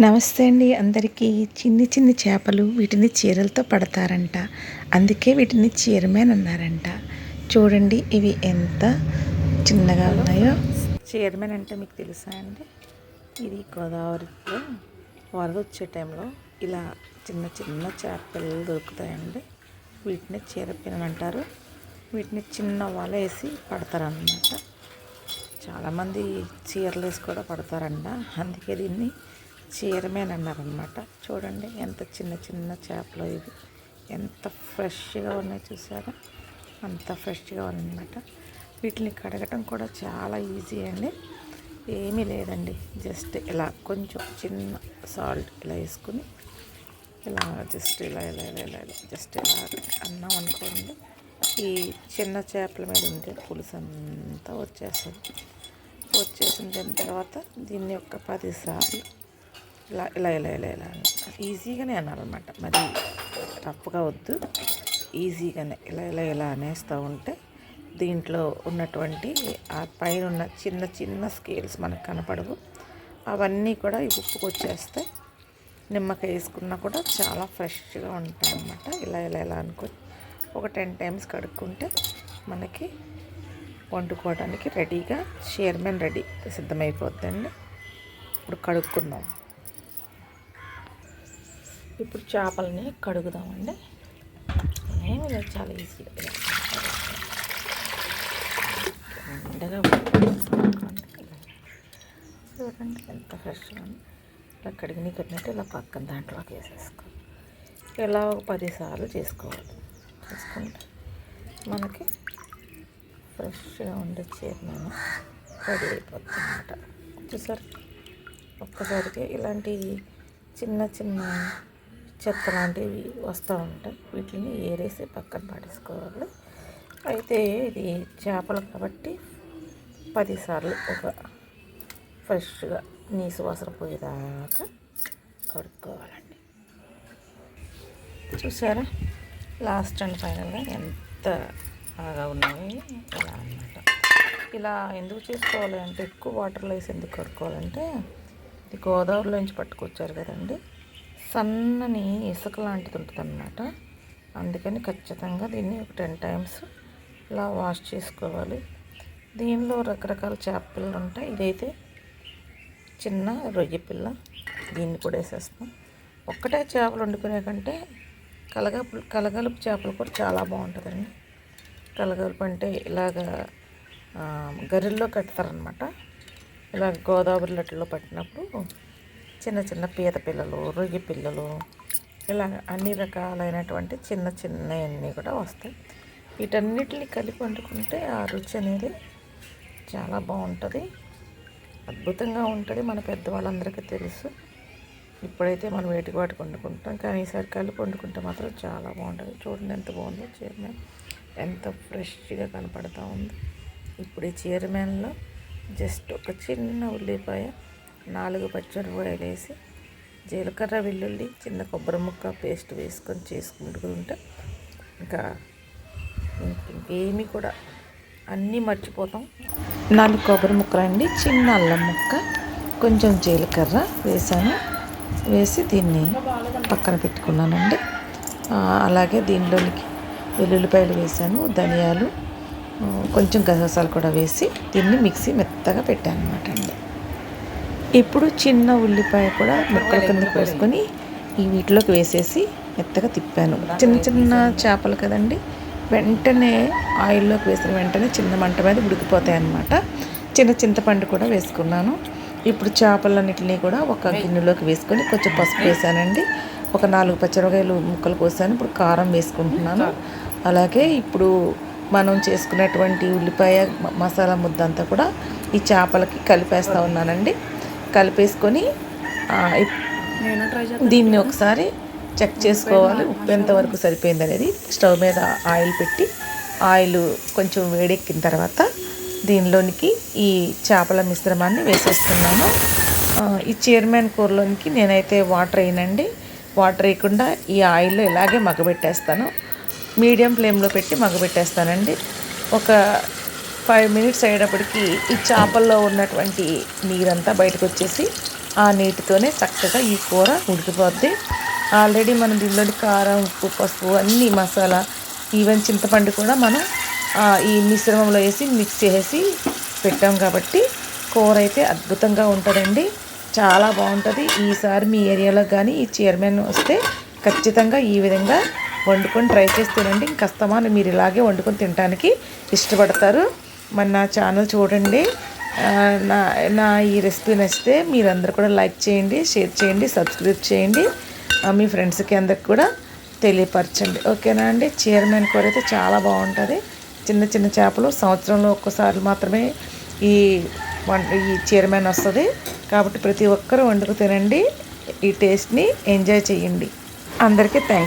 నమస్తే అండి అందరికీ. చిన్ని చిన్ని చేపలు వీటిని చీరలతో పడతారంట. అందుకే వీటిని చీరమేన్ అన్నారంట. చూడండి ఇవి ఎంత చిన్నగా ఉన్నాయో. చీరమేన్ అంటే మీకు తెలుసా అండి? ఇది గోదావరిలో వరద వచ్చే టైంలో ఇలా చిన్న చిన్న చేపలు దొరుకుతాయండి. వీటిని చీరపీనని అంటారు. వీటిని చిన్న వల వేసి పడతారన్నమాట. చాలామంది చీరలు వేసి కూడా పడతారంట. అందుకే దీన్ని చీరమేన్ అన్నారనమాట. చూడండి ఎంత చిన్న చిన్న చేపలు ఇవి ఎంత ఫ్రెష్గా ఉన్నాయి చూసారా, అంత ఫ్రెష్గా ఉన్నాయన్నమాట. వీటిని కడగటం కూడా చాలా ఈజీ అండి. ఏమీ లేదండి, జస్ట్ ఇలా కొంచెం చిన్న సాల్ట్ ఇలా వేసుకుని ఇలా జస్ట్ ఇలా ఇలా ఇలా ఇలా జస్ట్ ఇలా అన్నాం అనుకోండి, ఈ చిన్న చేపల మీద ఉంటే పులుసు అంతా వచ్చేస్తుంది. వచ్చేసిన తర్వాత దీన్ని ఒక 10 సార్లు ఇలా ఇలా ఇలా ఇలా ఇలా ఈజీగానే అనాలన్నమాట. మరి రఫ్గా వద్దు, ఈజీగానే ఇలా ఇలా ఇలా అనేస్తూ ఉంటే దీంట్లో ఉన్నటువంటి ఆ పైన ఉన్న చిన్న చిన్న స్కేల్స్ మనకు కనపడవు, అవన్నీ కూడా ఈ ఉప్పుకు వచ్చేస్తాయి. నిమ్మకాయ వేసుకున్నా కూడా చాలా ఫ్రెష్గా ఉంటాయి అన్నమాట. ఇలా ఇలా ఇలా అనుకొని ఒక 10 టైమ్స్ కడుక్కుంటే మనకి వండుకోవడానికి రెడీగా చీరమేన్ రెడీ సిద్ధమైపోద్దండి. ఇప్పుడు కడుక్కుందాం. ఇప్పుడు చేపలని కడుగుదామండి. ఏమి లేదు, చాలా ఈజీగా ఎండగా చూడండి ఎంత ఫ్రెష్గా ఉంది. ఇలా కడిగిన కట్టినట్టు ఇలా పక్కన దాంట్లోకి వేసేసుకోవాలి. ఇలా ఒక 10 సార్లు చేసుకోవాలి. చేసుకుంటే మనకి ఫ్రెష్గా ఉండే చీరమేన్ రెడీ అయిపోతుంది అన్నమాట. చూసారు, ఒక్కసారికి ఇలాంటి చిన్న చిన్న చెత్త లాంటివి వస్తూ ఉంటాయి. వీటిని ఏరేసి పక్కన పడేసుకోవాలి. అయితే ఇది చేపలు కాబట్టి 10 సార్లు ఒక ఫ్రెష్గా నీసు వాసన పోయేదాకా కడుక్కోవాలండి. చూసారా, లాస్ట్ అండ్ ఫైనల్గా ఎంత బాగా ఉన్నాయి ఇలా అన్నమాట. ఇలా ఎందుకు చేసుకోవాలి అంటే, ఎక్కువ వాటర్లో వేసి ఎందుకు కడుక్కోవాలంటే, ఇది గోదావరిలోంచి పట్టుకొచ్చారు కదండి, సన్నని ఇసుక లాంటిది ఉంటుంది అన్నమాట. అందుకని ఖచ్చితంగా దీన్ని ఒక 10 టైమ్స్ ఇలా వాష్ చేసుకోవాలి. దీనిలో రకరకాల చేప పిల్లలు ఉంటాయి. ఇదైతే చిన్న రొయ్య పిల్ల, దీన్ని కూడా వేసేస్తాం. ఒక్కటే చేపలు వండుకునే కంటే కలగలుపు చేపలు కూడా చాలా బాగుంటుందండి. కలగలుపు అంటే ఇలాగా గరిల్లో కడతారనమాట. ఇలా గోదావరి లట్లో పట్టినప్పుడు చిన్న చిన్న పీత పిల్లలు, రొయ్య పిల్లలు, ఇలా అన్ని రకాలైనటువంటి చిన్న చిన్నవన్నీ కూడా వస్తాయి. వీటన్నిటిని కలిపి వండుకుంటే ఆ రుచి అనేది చాలా బాగుంటుంది, అద్భుతంగా ఉంటుంది. మన పెద్దవాళ్ళందరికీ తెలుసు. ఇప్పుడైతే మనం వేటికి వాటికి వండుకుంటాం, కానీ ఈసారి కలిపి వండుకుంటే మాత్రం చాలా బాగుంటుంది. చూడండి ఎంత బాగుందో చీరమేన్, ఎంత ఫ్రెష్గా కనపడుతూ ఉంది. ఇప్పుడు ఈ చీరమేన్లో జస్ట్ ఒక చిన్న ఉల్లిపాయ, 4 పచ్చిమిరపకాయలు వేసి, జీలకర్ర, వెల్లుల్లి, చిన్న కొబ్బరి ముక్క పేస్ట్ వేసుకొని చేసుకుంటుంటే ఇంకా ఇంకేమీ కూడా అన్నీ మర్చిపోతాం. 4 కొబ్బరి ముక్కలండి, చిన్న అల్లం ముక్క, కొంచెం జీలకర్ర వేసాను. వేసి దీన్ని పక్కన పెట్టుకున్నానండి. అలాగే దీనిలోనికి వెల్లుల్లిపాయలు వేసాను, ధనియాలు, కొంచెం గసగసాలు కూడా వేసి దీన్ని మిక్సీ మెత్తగా పెట్టాను అనమాట అండి. ఇప్పుడు చిన్న ఉల్లిపాయ కూడా ముక్కల కింద వేసుకొని ఈ వీటిలోకి వేసేసి మెత్తగా తిప్పాను. చిన్న చిన్న చేపలు కదండి, వెంటనే ఆయిల్లోకి వేసిన వెంటనే చిన్న మంట మీద ఉడికిపోతాయి అన్నమాట. చిన్న చింతపండు కూడా వేసుకున్నాను. ఇప్పుడు చేపలన్నిటినీ కూడా ఒక గిన్నెలోకి వేసుకొని కొంచెం పసుపు వేసానండి. ఒక 4 పచ్చిమిరపకాయలు ముక్కలు కోసాను. ఇప్పుడు కారం వేసుకుంటున్నాను. అలాగే ఇప్పుడు మనం చేసుకున్నటువంటి ఉల్లిపాయ మసాలా ముద్ద అంతా కూడా ఈ చేపలకి కలిపేస్తూ ఉన్నానండి. కలిపేసుకొని దీన్ని ఒకసారి చెక్ చేసుకోవాలి, ఉప్పు ఎంతవరకు సరిపోయింది అనేది. స్టవ్ మీద ఆయిల్ పెట్టి, ఆయిల్ కొంచెం వేడెక్కిన తర్వాత దీనిలోనికి ఈ చేపల మిశ్రమాన్ని వేసేస్తున్నాను. ఈ చీరమేన్ కూరలోనికి నేనైతే వాటర్ వేయనండి. వాటర్ వేయకుండా ఈ ఆయిల్లో ఇలాగే మగ్గబెట్టేస్తాను. మీడియం ఫ్లేమ్లో పెట్టి మగ్గబెట్టేస్తానండి. ఒక 5 మినిట్స్ అయ్యేటప్పటికి ఈ చేపల్లో ఉన్నటువంటి నీరంతా బయటకు వచ్చేసి ఆ నీటితోనే చక్కగా ఈ కూర ఉడికిపోద్ది. ఆల్రెడీ మనం దీనిలో కారం, ఉప్పు, పసుపు అన్నీ మసాలా ఈవెన్ చింతపండు కూడా మనం ఈ మిశ్రమంలో వేసి మిక్స్ చేసి పెట్టాం కాబట్టి కూర అయితే అద్భుతంగా ఉంటుందండి. చాలా బాగుంటుంది. ఈసారి మీ ఏరియాలో కానీ ఈ చైర్మన్ వస్తే ఖచ్చితంగా ఈ విధంగా వండుకొని ట్రై చేసి తినండి. ఇంకస్తమాను మీరు ఇలాగే వండుకొని తినడానికి ఇష్టపడతారు. మరి నా ఛానల్ చూడండి. నా నా ఈ రెసిపీ నచ్చితే మీరందరూ కూడా లైక్ చేయండి, షేర్ చేయండి, సబ్స్క్రైబ్ చేయండి. మీ ఫ్రెండ్స్కి అందరికి కూడా తెలియపరచండి. ఓకేనా అండి. చైర్మన్ కూర అయితే చాలా బాగుంటుంది. చిన్న చిన్న చేపలు సంవత్సరంలో ఒక్కసారి మాత్రమే ఈ చైర్మన్ వస్తుంది కాబట్టి ప్రతి ఒక్కరూ వండుకు తినండి. ఈ టేస్ట్ని ఎంజాయ్ చేయండి. అందరికీ థ్యాంక్స్.